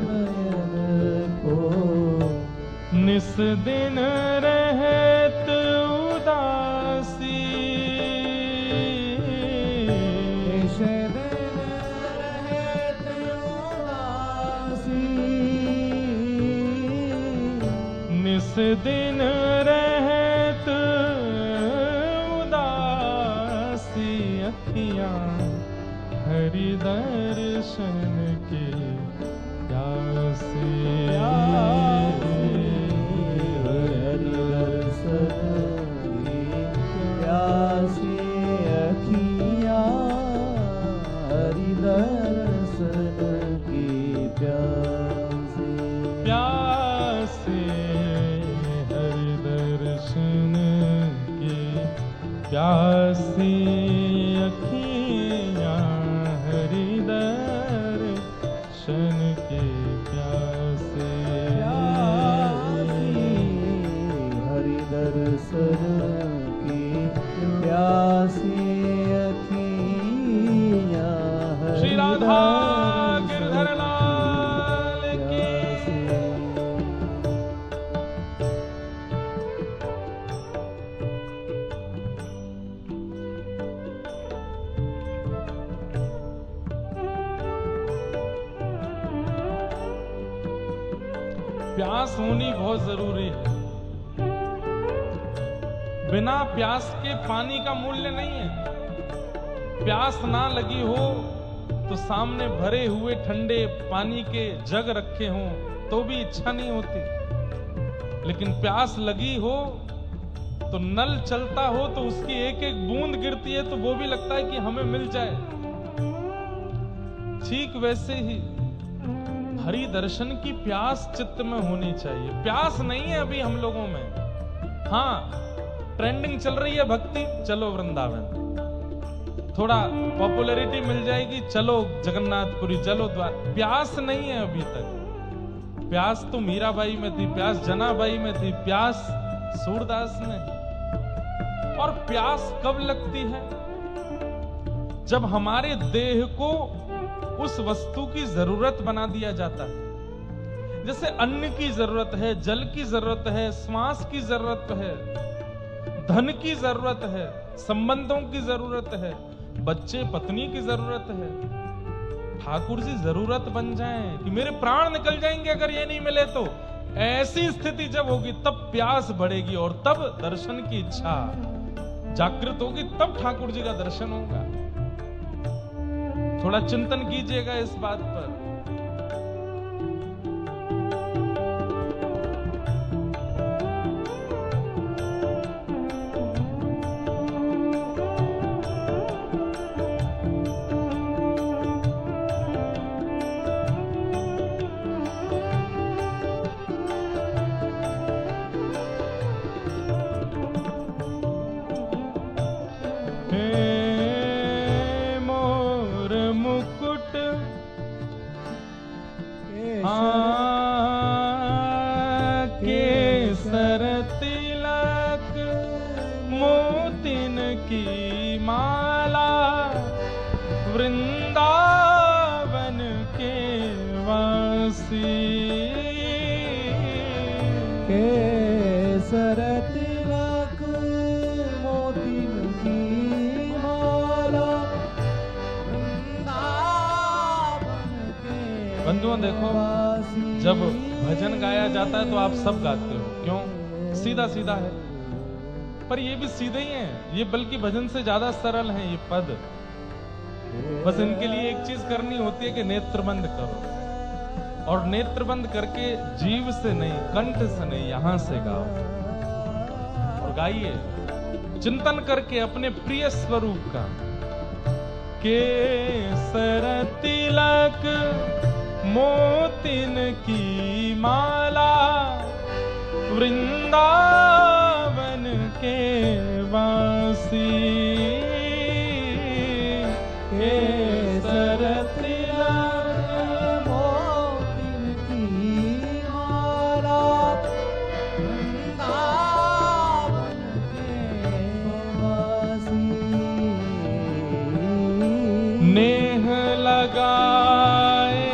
निस दिन रहत उदासी, निस दिन रहत दिन रहत उदासी अखियां हरि दर्शन के प्यासे हरि दर्शन की प्यासी अखियां हरि दर्शन की प्यासी प्यासे हरि दर्शन के प्यासे अखियां हरि दर्शन के प्यासे हरि दर्शन की प्यासी अखियां श्री हरि राधा दर्शन गिरधर लाल की प्यास होनी बहुत जरूरी है। बिना प्यास के पानी का मूल्य नहीं है। प्यास ना लगी हो तो सामने भरे हुए ठंडे पानी के जग रखे हों तो भी इच्छा नहीं होती, लेकिन प्यास लगी हो तो नल चलता हो तो उसकी एक एक बूंद गिरती है तो वो भी लगता है कि हमें मिल जाए। ठीक वैसे ही हरि दर्शन की प्यास चित्त में होनी चाहिए। प्यास नहीं है अभी हम लोगों में। हाँ, ट्रेंडिंग चल रही है भक्ति, चलो वृंदावन। थोड़ा पॉपुलैरिटी मिल जाएगी, चलो जगन्नाथपुरी, चलो द्वार। प्यास नहीं है अभी तक। प्यास तो मीराबाई में थी, प्यास जनाबाई में थी, प्यास सूरदास में। और प्यास कब लगती है? जब हमारे देह को उस वस्तु की जरूरत बना दिया जाता है। जैसे अन्न की जरूरत है, जल की जरूरत है, श्वास की जरूरत है, धन की जरूरत है, संबंधों की जरूरत है, बच्चे पत्नी की जरूरत है। ठाकुर जी जरूरत बन जाएं कि मेरे प्राण निकल जाएंगे अगर ये नहीं मिले तो। ऐसी स्थिति जब होगी तब प्यास बढ़ेगी और तब दर्शन की इच्छा जागृत होगी, तब ठाकुर जी का दर्शन होगा। थोड़ा चिंतन कीजिएगा इस बात पर। केसर तिलक मोतिन की माला वृंदावन के वासी। केसर तिलक मोतिन की माला वृंदावन के बंधुओं देखो, जब भजन गाया जाता है तो आप सब गाते हो, क्यों? सीधा सीधा है, पर ये भी सीधे ही है, ये बल्कि भजन से ज्यादा सरल है ये पद। बस इनके लिए एक चीज करनी होती है कि नेत्र बंद करो, और नेत्र बंद करके जीव से नहीं, कंठ से नहीं, यहां से गाओ और गाइए चिंतन करके अपने प्रिय स्वरूप का। केसर तिलक मोतिन की माला वृंदावन के वासी। केसर तिलक मोतिन की माला वृंदावन के वासी। नेह लगाए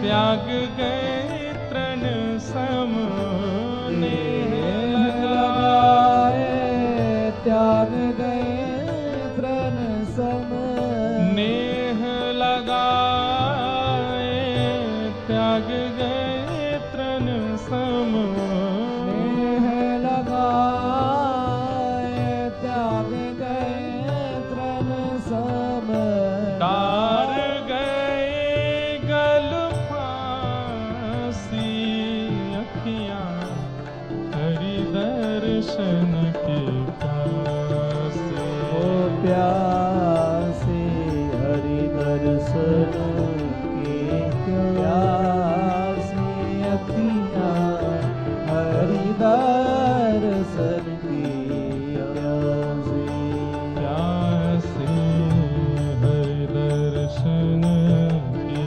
त्याग गए तृण सम। नेह लगाए त्याग गए तृण सम। नेह लगाए त्याग गए तृण सम। दर्शन की प्यासे। ओ प्यासे हरि दर्शन की प्यासे अखियाँ हरि दर्शन की प्यासे। प्यासे हरि दर्शन की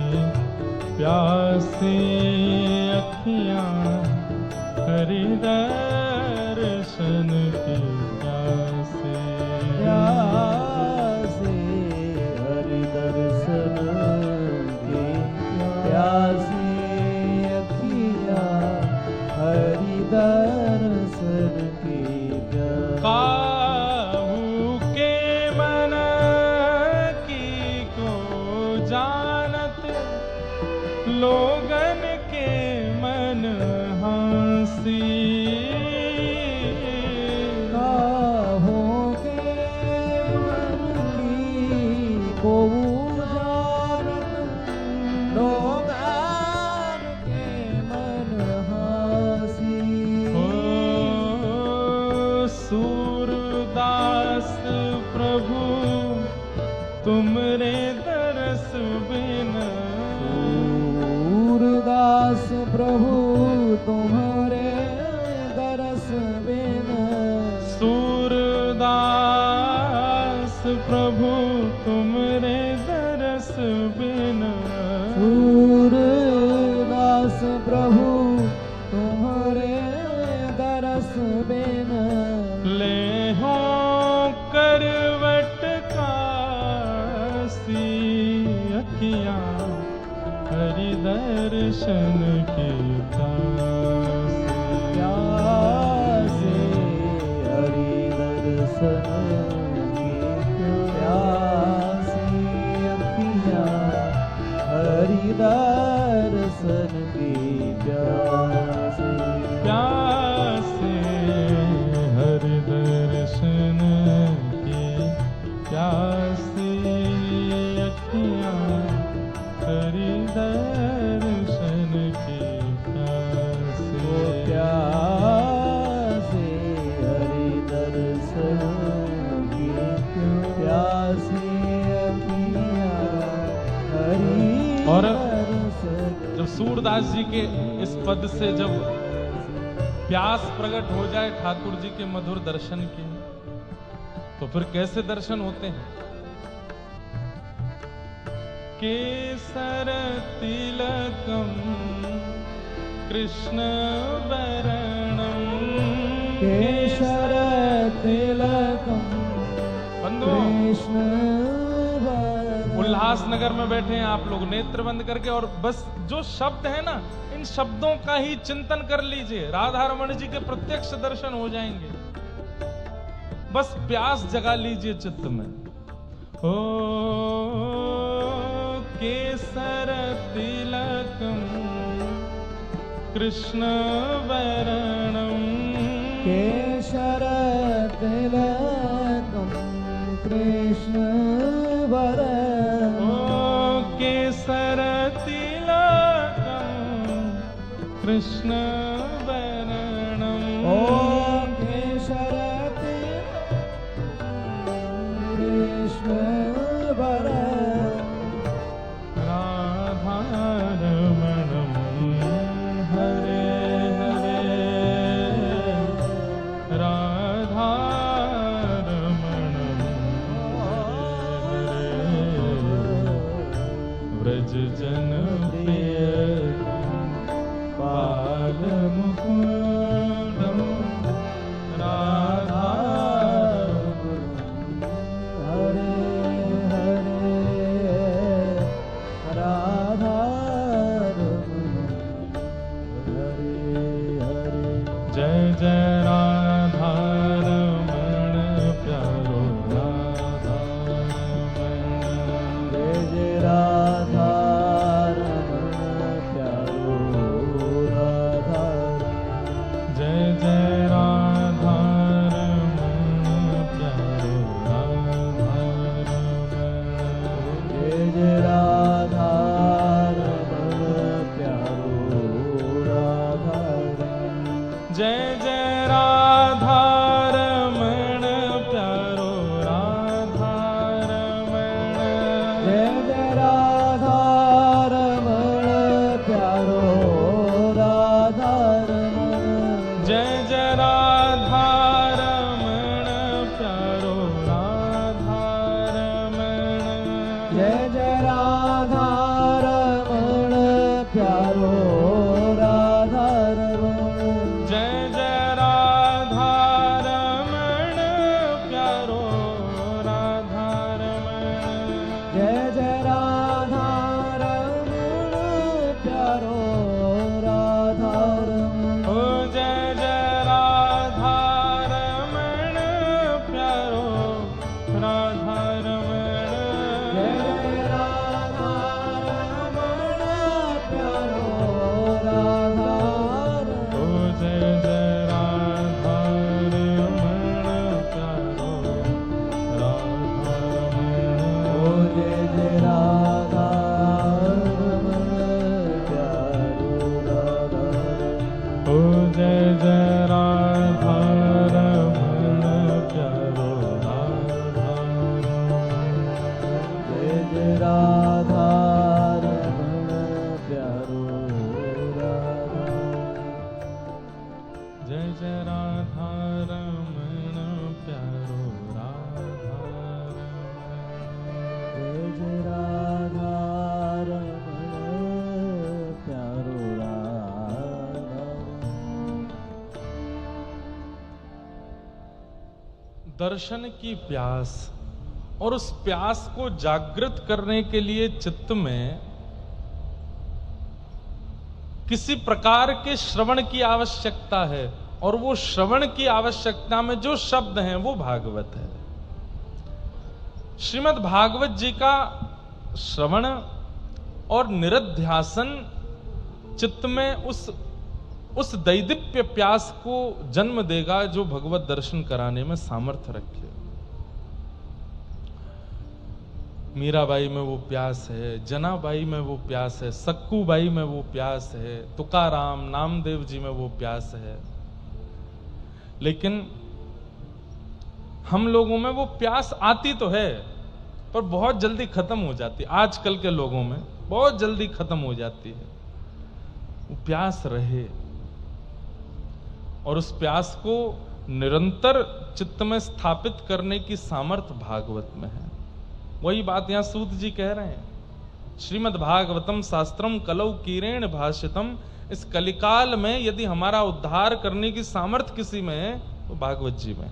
प्यासे अखियाँ हरि दर्शन की प्यासे। प्यासे हरि दर्शन की प्यासे अखियाँ हरि दर्शन की प्यासे। काहू के मन की को जानत लोगन के मन हंसी। काहों के मन की को जानत लोगन के मन हंसी। ओ सूरदास प्रभु तुमरे दरस बिना। सूरदास प्रभु तुम्हारे दरस बिना। सूरदास प्रभु तुमरे दरस बिना। सूरदास प्रभु तुम्हारे दरस बिना। ले हो करवट कासी अखियाँ हरि दर्शन की प्यासे। प्यासे हरि दर्शन की प्यासे अखियाँ हरि दर्शन की प्यासे। प्यासे हरि दर्शन की प्यासे अखियाँ हरि दर्शन की प्यासे। ओ प्यासे हरि दर्शन की प्यासे अखियाँ हरि और दर्शन। जब सूरदास जी के इस पद से जब प्यास प्रकट हो जाए ठाकुर जी के मधुर दर्शन की, तो फिर कैसे दर्शन होते हैं? केसर तिलकम कृष्ण वरणम। केशर तिलकम बंधुओं, कृष्ण वरणम। उल्लासनगर में बैठे हैं आप लोग नेत्र बंद करके, और बस जो शब्द है ना, इन शब्दों का ही चिंतन कर लीजिए, राधा रमण जी के प्रत्यक्ष दर्शन हो जाएंगे। बस प्यास जगा लीजिए चित्त में। ओ केसर तिलकम कृष्ण वरणम। केशर तिलकम कृष्ण वरणम। ओ केसर तिलकम कृष्ण वरणम। ओ केशर तिलकम कृष्ण वरणम। राधारमणम हरे हरे राधारमणम हरे हरे व्रज जन प्रिय पाद मुकुंदम प्यारो राधा रमण जय जय राधा रमण प्यारो राधा रमण जय जय राधा रमण प्यारो राधा रमण ओ जय जय राधा रमण प्यारो राधा रमण जय जय राधा रमण प्यारो राधा रमण ओ जय जय राधा रमण प्यारो राधा रमण ओ जय जय राधा रमण प्यारो राधा रमण ओ जय जय राधा रमण प्यारो राधा जय जय राधा रमण प्यारो राधा जय जय राधा रमण प्यारो राधा जय जय राधा रमण प्यारो राधा दर्शन की प्यास और उस प्यास को जागृत करने के लिए चित्त में किसी प्रकार के श्रवण की आवश्यकता है, और वो श्रवण की आवश्यकता में जो शब्द हैं वो भागवत है। श्रीमद् भागवत जी का श्रवण और निरध्यासन चित्त में उस दैदिप्य प्यास को जन्म देगा जो भगवत दर्शन कराने में सामर्थ्य रखे। मीराबाई में वो प्यास है, जनाबाई में वो प्यास है, सक्कूबाई में वो प्यास है, तुकाराम नामदेव जी में वो प्यास है। लेकिन हम लोगों में वो प्यास आती तो है पर बहुत जल्दी खत्म हो जाती है। आजकल के लोगों में बहुत जल्दी खत्म हो जाती है। वो प्यास रहे और उस प्यास को निरंतर चित्त में स्थापित करने की सामर्थ्य भागवत में है। वही बात यहां सूत जी कह रहे हैं। श्रीमद् भागवतम शास्त्रम कलौ कीरेण भाषितम। इस कलिकाल में यदि हमारा उद्धार करने की सामर्थ्य किसी में है तो भागवत जी में।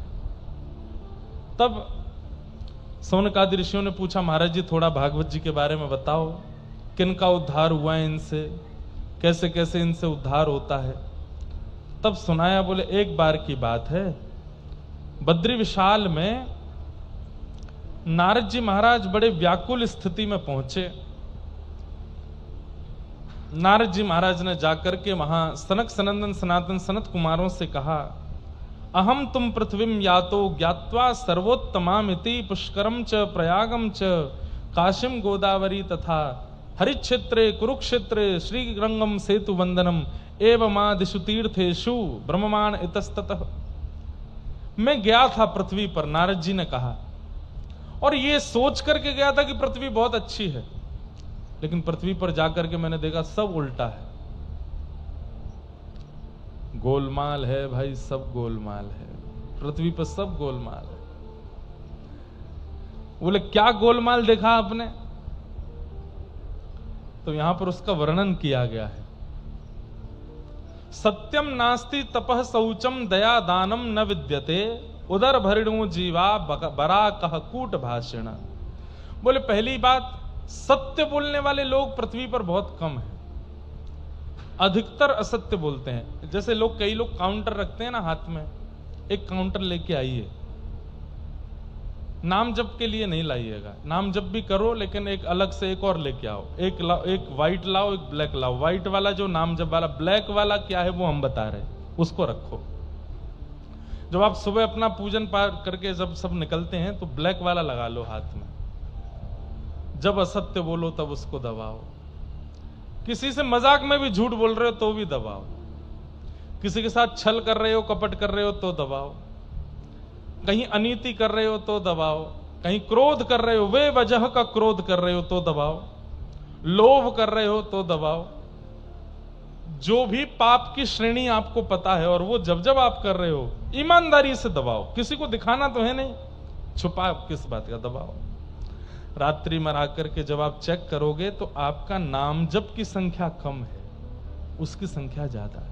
तब सौनकादि ऋषियों ने पूछा, महाराज जी थोड़ा भागवत जी के बारे में बताओ, किनका उद्धार हुआ है इनसे, कैसे कैसे इनसे उद्धार होता है। तब सुनाया, बोले एक बार की बात है, बद्री विशाल में नारद जी महाराज बड़े व्याकुल स्थिति में पहुंचे। नारद जी महाराज ने जाकर के वहां सनक सनंदन सनातन सनत कुमारों से कहा, अहम तुम पृथ्वीम यातो ज्ञात्वा सर्वोत्तमामिति पुष्करम च प्रयागम च काशिम गोदावरी तथा हरिक्षेत्रे कुरुक्षेत्रे श्रीरंगम सेतु वंदनम एवमादिषु तीर्थेषु ब्रह्ममाण इतस्ततः। मैं गया था पृथ्वी पर, नारद जी ने कहा, और ये सोच करके गया था कि पृथ्वी बहुत अच्छी है, लेकिन पृथ्वी पर जाकर के मैंने देखा सब उल्टा है। गोलमाल है भाई, सब गोलमाल है, पृथ्वी पर सब गोलमाल है। बोले क्या गोलमाल देखा आपने? तो यहां पर उसका वर्णन किया गया है। सत्यम नास्ति तपः शौचम दया दानम न विद्यते उदर भरिणु जीवा बरा कह कूट भाषण। बोले पहली बात, सत्य बोलने वाले लोग पृथ्वी पर बहुत कम हैं, अधिकतर असत्य बोलते हैं। जैसे लोग, कई लोग काउंटर रखते हैं ना हाथ में, एक काउंटर लेके आइए, नाम जप के लिए नहीं लाइएगा, नाम जप भी करो लेकिन एक अलग से एक और लेके आओ, एक व्हाइट लाओ, एक ब्लैक लाओ। व्हाइट वाला जो नाम जप वाला, ब्लैक वाला क्या है वो हम बता रहे, उसको रखो। जब आप सुबह अपना पूजन पाठ करके जब सब निकलते हैं तो ब्लैक वाला लगा लो हाथ में। जब असत्य बोलो तब उसको दबाओ। किसी से मजाक में भी झूठ बोल रहे हो तो भी दबाओ। किसी के साथ छल कर रहे हो, कपट कर रहे हो तो दबाओ। कहीं अनीति कर रहे हो तो दबाओ। कहीं क्रोध कर रहे हो, वे वजह का क्रोध कर रहे हो तो दबाओ। लोभ कर रहे हो तो दबाओ। जो भी पाप की श्रेणी आपको पता है और वो जब जब आप कर रहे हो, ईमानदारी से दबाओ। किसी को दिखाना तो है नहीं, छुपा किस बात का, दबाओ। रात्रि में आकर के जब आप चेक करोगे तो आपका नाम जप की संख्या कम है, उसकी संख्या ज्यादा है।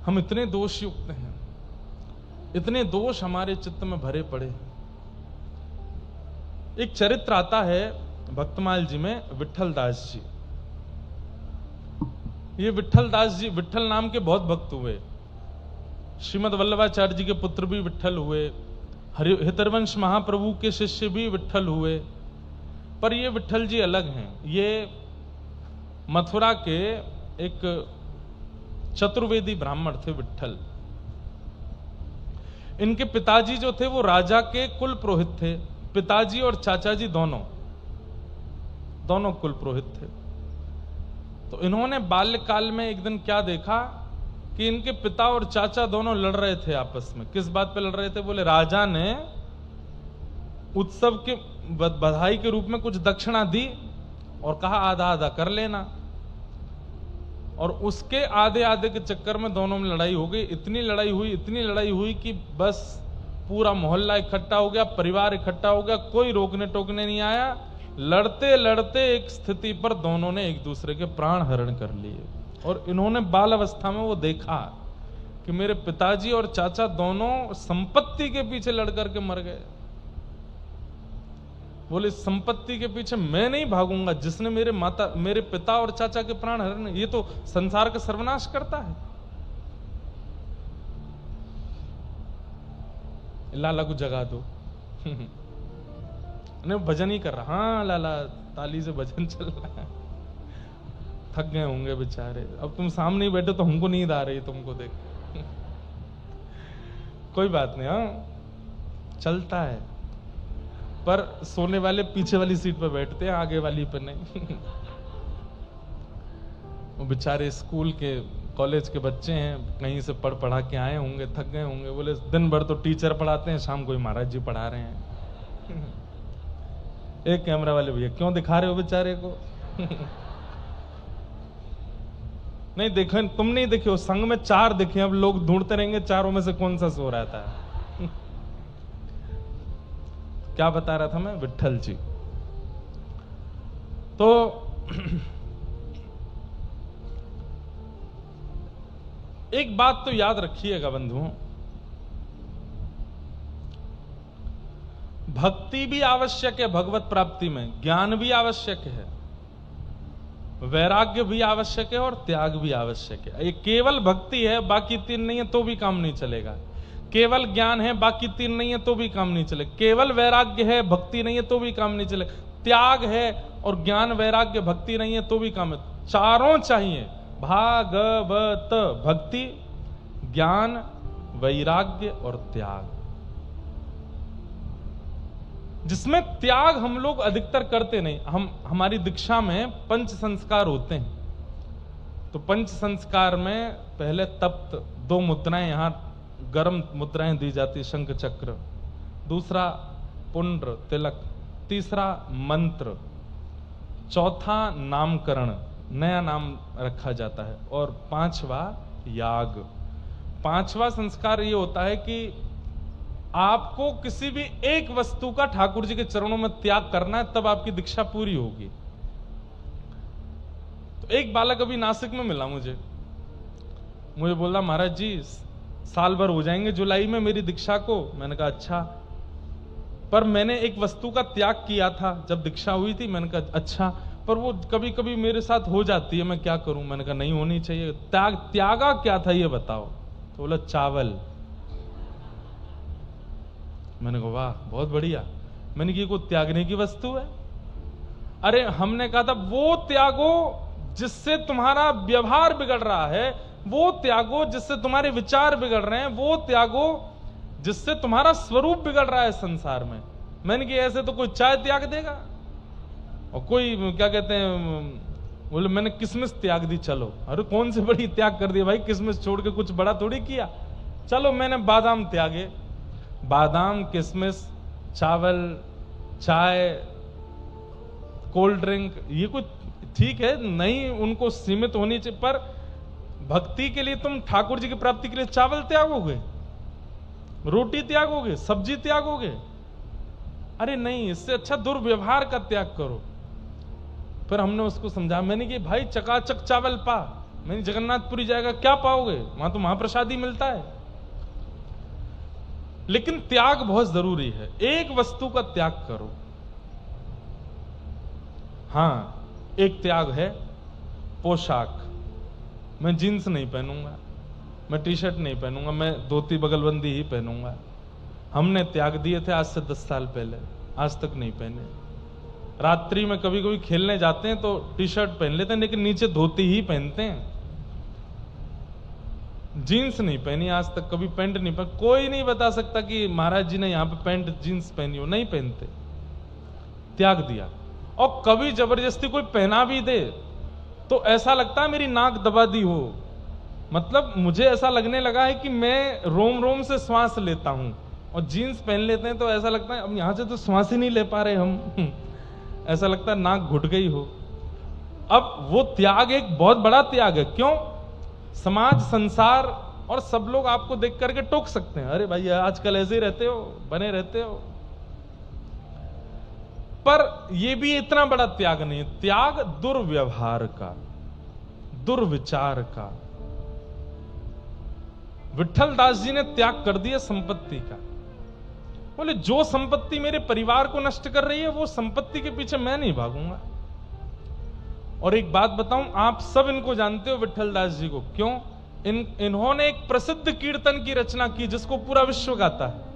हम इतने दोष युक्त हैं, इतने दोष हमारे चित्त में भरे पड़े हैं। एक चरित्र आता है भक्तमाल जी में, विट्ठल दास जी। ये विट्ठल दास जी विट्ठल नाम के बहुत भक्त हुए। श्रीमद वल्लभाचार्य जी के पुत्र भी विट्ठल हुए, हितरवंश महाप्रभु के शिष्य भी विट्ठल हुए। पर ये विट्ठल जी अलग हैं। ये मथुरा के एक चतुर्वेदी ब्राह्मण थे विट्ठल। इनके पिताजी जो थे वो राजा के कुल पुरोहित थे। पिताजी और चाचा जी दोनों कुल पुरोहित थे। तो इन्होंने बाल्यकाल में एक दिन क्या देखा कि इनके पिता और चाचा दोनों लड़ रहे थे आपस में। किस बात पे लड़ रहे थे? बोले राजा ने उत्सव के बधाई के रूप में कुछ दक्षिणा दी और कहा आधा आधा कर लेना, और उसके आधे आधे के चक्कर में दोनों में लड़ाई हो गई। इतनी लड़ाई हुई कि बस पूरा मोहल्ला इकट्ठा हो गया, परिवार इकट्ठा हो गया, कोई रोकने टोकने नहीं आया। लड़ते लड़ते एक स्थिति पर दोनों ने एक दूसरे के प्राण हरण कर लिए। और इन्होंने बाल अवस्था में वो देखा कि मेरे पिताजी और चाचा दोनों संपत्ति के पीछे लड़ करके मर गए। बोले संपत्ति के पीछे मैं नहीं भागूंगा, जिसने मेरे पिता और चाचा के प्राण हरण, ये तो संसार का सर्वनाश करता है। लाला को जगा दो। नहीं, भजन ही कर रहा। हाँ लाला, ताली से भजन चल रहा है। थक गए होंगे बेचारे। अब तुम सामने ही बैठे तो हमको नींद आ रही तुमको देख। कोई बात नहीं, हाँ चलता है। पर सोने वाले पीछे वाली सीट पर बैठते हैं, आगे वाली पर नहीं। वो बेचारे स्कूल के कॉलेज के बच्चे हैं, कहीं से पढ़ा के आए होंगे, थक गए होंगे। बोले दिन भर तो टीचर पढ़ाते हैं, शाम को ही महाराज जी पढ़ा रहे हैं। एक कैमरा वाले भैया क्यों दिखा रहे हो बेचारे को? नहीं देखे, तुम नहीं देखे हो, संग में 4 दिखे। अब लोग ढूंढते रहेंगे चारों में से कौन सा सो रहा था। क्या बता रहा था मैं? विट्ठल जी। तो एक बात तो याद रखिएगा बंधुओं, भक्ति भी आवश्यक है भगवत प्राप्ति में, ज्ञान भी आवश्यक है, वैराग्य भी आवश्यक है और त्याग भी आवश्यक है। ये केवल भक्ति है, बाकी 3 नहीं है तो भी काम नहीं चलेगा। केवल ज्ञान है, बाकी 3 नहीं है तो भी काम नहीं चलेगा। केवल वैराग्य है, भक्ति नहीं है तो भी काम नहीं चलेगा। त्याग है और ज्ञान वैराग्य भक्ति नहीं है तो भी काम है। चारों चाहिए, भागवत, भक्ति, ज्ञान, वैराग्य और त्याग। जिसमें त्याग हम लोग अधिकतर करते नहीं। हमारी दीक्षा में 5 संस्कार होते हैं। तो 5 संस्कार में पहले तप्त 2 मुद्राएं, यहां गर्म मुद्राएं दी जाती, शंख चक्र। दूसरा पुंड्र तिलक, तीसरा मंत्र, चौथा नामकरण, नया नाम रखा जाता है, और 5वां याग। 5वां संस्कार ये होता है कि आपको किसी भी एक वस्तु का ठाकुर जी के चरणों में त्याग करना है, तब आपकी दीक्षा पूरी होगी। तो एक बालक अभी नासिक में मिला मुझे बोला महाराज जी साल भर हो जाएंगे जुलाई में मेरी दीक्षा को। मैंने कहा अच्छा, पर मैंने एक वस्तु का त्याग किया था जब दीक्षा हुई थी। मैंने कहा अच्छा, पर वो कभी कभी मेरे साथ हो जाती है, मैं क्या करूं? मैंने कहा नहीं होनी चाहिए। त्यागा क्या था ये बताओ? तो बोला चावल। मैंने कहा वाह बहुत बढ़िया। मैंने कहा कोई त्यागने की वस्तु है? अरे हमने कहा था वो त्यागो जिससे तुम्हारा व्यवहार बिगड़ रहा है, वो त्यागो जिससे तुम्हारे विचार बिगड़ रहे हैं, वो त्यागो जिससे तुम्हारा स्वरूप बिगड़ रहा है संसार में। मैंने कहा ऐसे तो कोई चाय त्याग देगा और कोई क्या कहते हैं, बोले मैंने किसमिस त्याग दी। चलो, अरे कौन सी बड़ी त्याग कर दी भाई, किसमिस छोड़ के कुछ बड़ा थोड़ी किया। चलो मैंने बादाम त्यागे, बादाम, किसमिस, चावल, चाय, कोल्ड ड्रिंक, ये कुछ ठीक है नहीं, उनको सीमित होनी चाहिए। पर भक्ति के लिए तुम ठाकुर जी की प्राप्ति के लिए चावल त्यागोगे? रोटी त्यागोगे, सब्जी त्यागोगे? अरे नहीं, इससे अच्छा दुर्व्यवहार का त्याग करो। फिर हमने उसको समझा, मैंने कि भाई चकाचक चावल पा, मैंने जगन्नाथपुरी जाएगा क्या पाओगे, वहां तो महाप्रसाद ही मिलता है। लेकिन त्याग बहुत जरूरी है, एक वस्तु का त्याग करो। हां, एक त्याग है पोशाक। मैं जीन्स नहीं पहनूंगा, मैं टी शर्ट नहीं पहनूंगा, मैं धोती बगलबंदी ही पहनूंगा। हमने त्याग दिए थे आज से 10 साल पहले, आज तक नहीं पहने। रात्रि में कभी कभी खेलने जाते हैं तो टी शर्ट पहन लेते हैं, लेकिन नीचे धोती ही पहनते हैं। जीन्स नहीं पहनी आज तक, कभी पैंट नहीं पहनी। कोई नहीं बता सकता कि महाराज जी ने यहां पे पैंट जीन्स पहनी हो, नहीं पहनते, त्याग दिया। और कभी जबरदस्ती कोई पहना भी दे तो ऐसा लगता है मेरी नाक दबा दी हो। मतलब मुझे ऐसा लगने लगा है कि मैं रोम रोम से श्वास लेता हूं, और जीन्स पहन लेते हैं तो ऐसा लगता है अब यहां से तो श्वास ही नहीं ले पा रहे हम ऐसा लगता है नाक घुट गई हो। अब वो त्याग एक बहुत बड़ा त्याग है। क्यों? समाज, संसार और सब लोग आपको देख करके टोक सकते हैं, अरे भाई आजकल ऐसे ही रहते हो, बने रहते हो। पर यह भी इतना बड़ा त्याग नहीं है। त्याग दुर्व्यवहार का, दुर्विचार का। विठल दास जी ने त्याग कर दिया संपत्ति का। बोले जो संपत्ति मेरे परिवार को नष्ट कर रही है वो संपत्ति के पीछे मैं नहीं भागूंगा। और एक बात बताऊं, आप सब इनको जानते हो विठल दास जी को। क्यों? इन्होंने एक प्रसिद्ध कीर्तन की रचना की जिसको पूरा विश्व गाता है।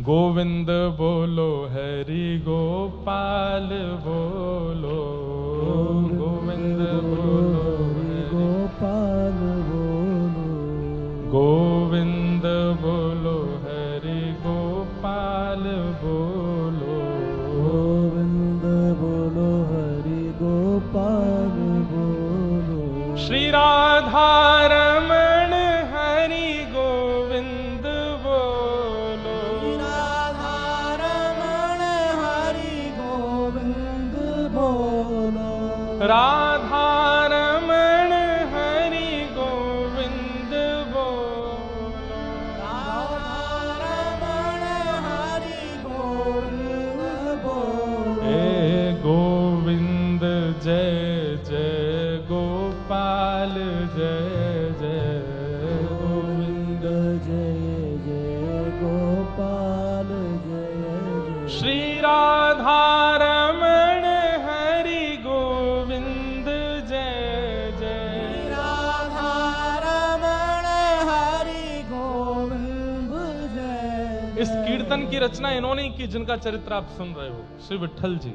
गोविंद बोलो, हरि गोपाल बोलो, गोविंद बोलो, हरि गोपाल बोलो, गोविंद बोलो, हरि गोपाल बोलो, गोविंद बोलो, हरि गोपाल बोलो। श्री राधा रमण हरि गोविंद बोलो, राधा रमण हरि गोविंद बोलो, राधा रमण हरि गोविंद बोलो, राधा रमण हरि गोविंद बोलो। हे गोविंद जय जय गोपाल जय जय गोविंद, जय जय गोपाल जय जय। श्री राधा रमण हरि गोविंद जय जय, राधा रमण हरि गोविंद जय। इस कीर्तन की रचना इन्होंने ही की जिनका चरित्र आप सुन रहे हो, श्री विठल जी।